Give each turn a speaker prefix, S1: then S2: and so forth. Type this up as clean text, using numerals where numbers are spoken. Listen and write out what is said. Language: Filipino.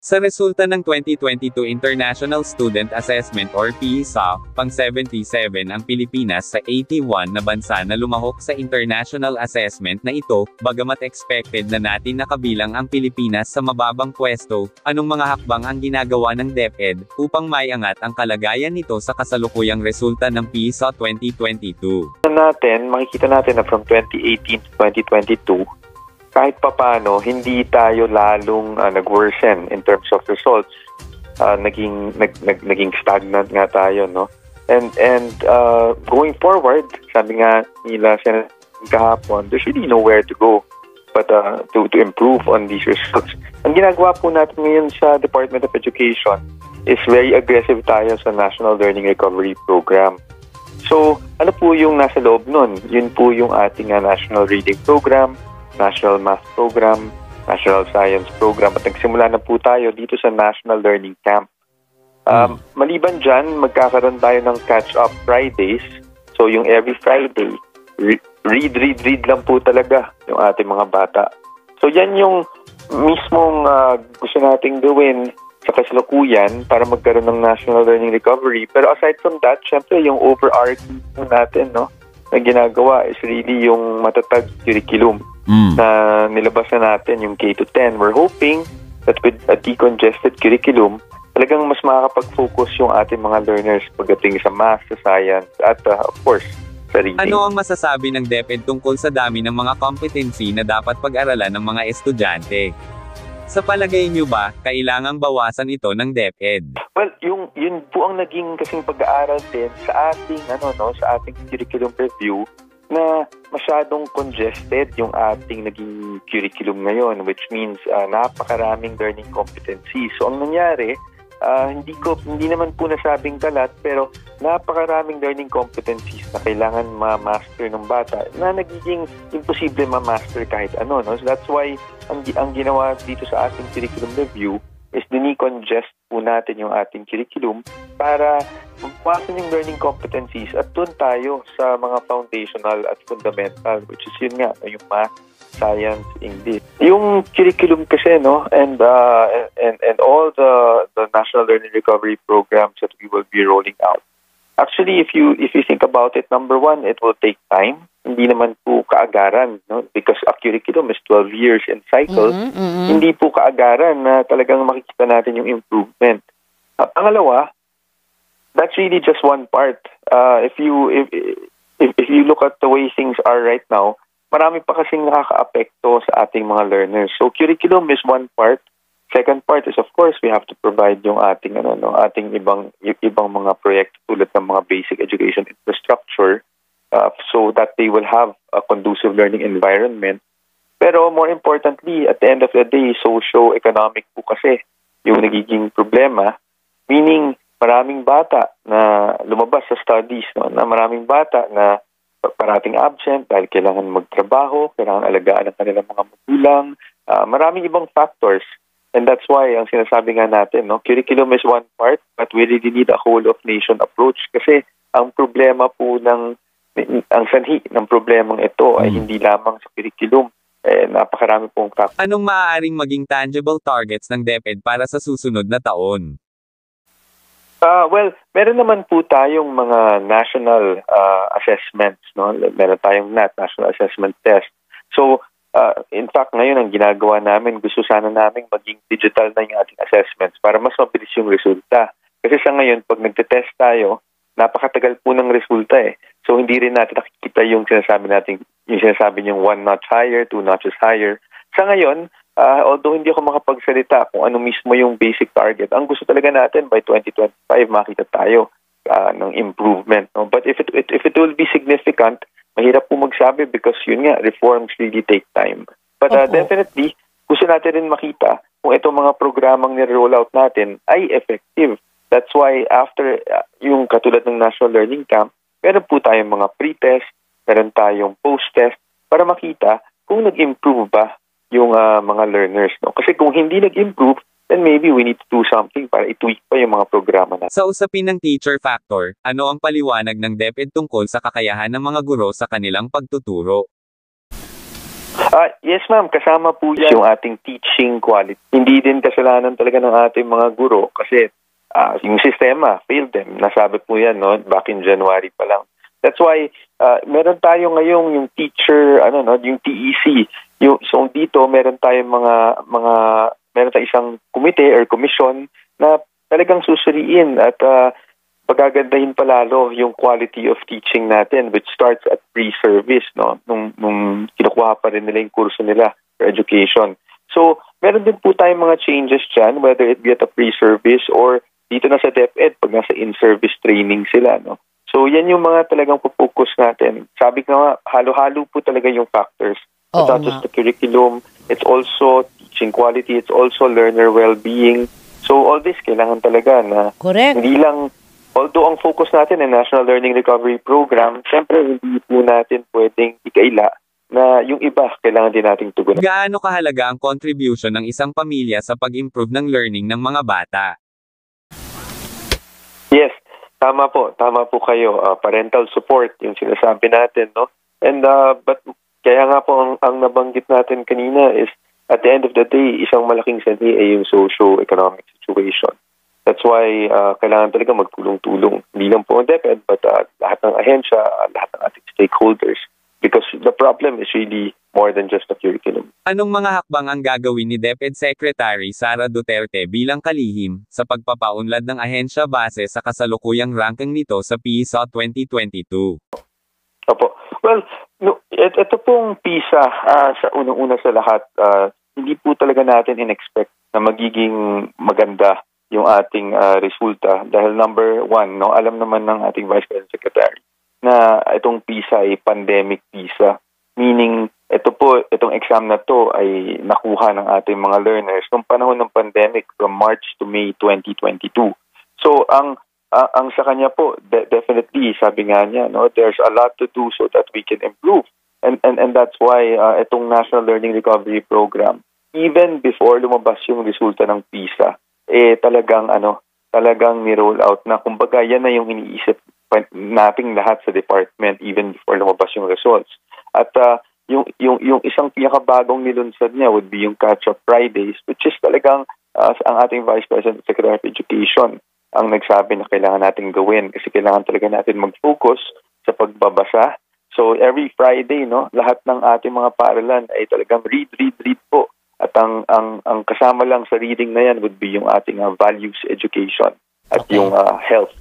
S1: Sa resulta ng 2022 International Student Assessment or PISA, pang-77 ang Pilipinas sa 81 na bansa na lumahok sa international assessment na ito, bagamat expected na natin nakabilang ang Pilipinas sa mababang pwesto, anong mga hakbang ang ginagawa ng DepEd, upang maiangat ang kalagayan nito sa kasalukuyang resulta ng PISA 2022?
S2: Makikita natin na from 2018 to 2022, kahit papano, hindi tayo lalong nag-worsen in terms of results. Naging stagnant nga tayo, no? And going forward, sabi nga nila kahapon, there's really nowhere to go but to improve on these results. Ang ginagawa po natin ngayon sa Department of Education is very aggressive tayo sa National Learning Recovery Program. So, ano po yung nasa loob nun? Yun po yung ating National Reading Program, National Math Program, National Science Program, at nagsimula na po tayo dito sa National Learning Camp. Maliban dyan, magkakaroon tayo ng Catch-Up Fridays. So yung every Friday, read lang po talaga yung ating mga bata. So yan yung mismong gusto nating gawin sa kasalukuyan para magkaroon ng National Learning Recovery. Pero aside from that, syempre yung overarching natin, no, na ginagawa is really yung matatag curriculum na nilabas na natin, yung K-10. We're hoping that with a decongested curriculum, talagang mas makakapag-focus yung ating mga learners pagdating sa math, sa science, at of course, sa reading.
S1: Ano ang masasabi ng DepEd tungkol sa dami ng mga competency na dapat pag-aralan ng mga estudyante? Sa palagay niyo ba, kailangang bawasan ito ng DepEd?
S2: Well, yun po ang naging kasing pag-aaral din sa ating sa ating curriculum review, na masyadong congested yung ating naging curriculum ngayon, which means napakaraming learning competencies. So ang nangyari, hindi naman po nasabing kalat, pero napakaraming learning competencies na kailangan ma-master ng bata na nagiging imposible ma-master kahit ano, no? So that's why ang ginawa dito sa ating curriculum review is dinicongest po natin yung ating curriculum para mabawasan yung learning competencies at doon tayo sa mga foundational at fundamental, which is yun nga, yung math, science, English. Yung curriculum kasi, no, and all the National Learning Recovery programs that we will be rolling out. Actually, if you think about it, number one, it will take time. Hindi naman po kaagaran, no? Because a curriculum is 12 years in cycle. Hindi po kaagaran na talagang makikita natin yung improvement. Pangalawa, that's really just one part. If you look at the way things are right now, marami pa kasing nakaka-apekto sa ating mga learners. So curriculum is one part. Second part is, of course, we have to provide yung ating ating ibang mga proyekto tulad ng mga basic education infrastructure, so that they will have a conducive learning environment. Pero more importantly, at the end of the day, socio-economic po kasi yung nagiging problema, meaning maraming bata na lumabas sa studies, no, na maraming bata na parating absent dahil kailangan magtrabaho, kailangan alagaan ang kanilang mga magulang, maraming ibang factors. And that's why ang sinasabi nga natin, no, curriculum is one part, but we really need a whole of nation approach kasi ang problema po ang sanhi ng problemang ito ay hindi lamang sa curriculum. Napakarami pong factors.
S1: Anong maaaring maging tangible targets ng DepEd para sa susunod na taon?
S2: Well, meron naman po tayong mga national assessments, no? Meron tayong National Assessment Test. So, in fact, ngayon ang ginagawa namin, gusto sana namin maging digital na yung ating assessments para mas mabilis yung resulta. Kasi sa ngayon, pag nagte-test tayo, napakatagal po ng resulta eh. So, hindi rin natin nakikita yung sinasabi niyong 1 notch higher, 2 notches higher. Sa ngayon, although hindi ako makapagsalita kung ano mismo yung basic target, ang gusto talaga natin by 2025 makita tayo ng improvement. No? But if it will be significant, mahirap po magsabi because yun nga, reforms really take time. But definitely, gusto natin rin makita kung itong mga programang ni-roll out natin ay effective. That's why after yung katulad ng National Learning Camp, meron po tayong mga pre-test, meron tayong post-test para makita kung nag-improve ba yung mga learners. No? Kasi kung hindi nag-improve, then maybe we need to do something para i-tweak pa yung mga programa natin.
S1: Sa usapin ng teacher factor, ano ang paliwanag ng DepEd tungkol sa kakayahan ng mga guro sa kanilang pagtuturo?
S2: Yes ma'am, kasama po yan yung ating teaching quality. Hindi din kasalanan talaga ng ating mga guro kasi yung sistema failed them. Nasabi po yan back in January pa lang. That's why meron tayo ngayong yung teacher yung TEC. So dito meron tayong meron tayong isang komite or commission na talagang susuriin at pagagandahin palalo yung quality of teaching natin, which starts at pre-service nung kinukuha pa rin nila yung kurso nila for education. So meron din po tayong mga changes dyan, whether it be at a pre-service or dito na sa DepEd pag nasa in-service training sila. So yan yung mga talagang focus natin. Sabi ko nga, halo-halo po talaga yung factors. It's not just the curriculum, it's also teaching quality, it's also learner well-being. So all this kailangan talaga na
S3: correct.
S2: Hindi lang, although ang focus natin ay National Learning Recovery Program, siyempre hindi po natin pwedeng ikaila na yung iba kailangan din nating tugunan.
S1: Gaano kahalaga ang contribution ng isang pamilya sa pag-improve ng learning ng mga bata?
S2: Yes, tama po kayo. Parental support yung sinasabi natin, And but kaya nga po ang nabanggit natin kanina is at the end of the day, isang malaking sanhi ay yung socio-economic situation. That's why kailangan talaga magtulong-tulong. Hindi lang po ang DepEd, but lahat ng ahensya, lahat ng ating stakeholders. Because the problem is really more than just the curriculum.
S1: Anong mga hakbang ang gagawin ni DepEd Secretary Sara Duterte bilang kalihim sa pagpapaunlad ng ahensya base sa kasalukuyang ranking nito sa PISA 2022?
S2: Opo. Well, ito pong PISA, sa unang-una sa lahat, hindi po talaga natin in-expect na magiging maganda yung ating resulta. Dahil number one, alam naman ng ating Vice President Secretary na itong PISA ay pandemic PISA. Meaning, itong exam na to ay nakuha ng ating mga learners noong panahon ng pandemic from March to May 2022. So, ang sa kanya po, definitely, sabi nga niya, there's a lot to do so that we can improve. And that's why itong National Learning Recovery Program, even before lumabas yung resulta ng PISA, talagang ni-roll out na kumbaga yan na yung iniisip nating lahat sa department even before lumabas yung results. At yung isang pinakabagong nilunsad niya would be yung Catch-up Fridays, which is talagang ang ating Vice President Secretary of Education ang nagsabi na kailangan natin gawin kasi kailangan talaga natin mag-focus sa pagbabasa. So every Friday, lahat ng ating mga paaralan ay talagang read po. At ang kasama lang sa reading na yan would be yung ating values education at yung health.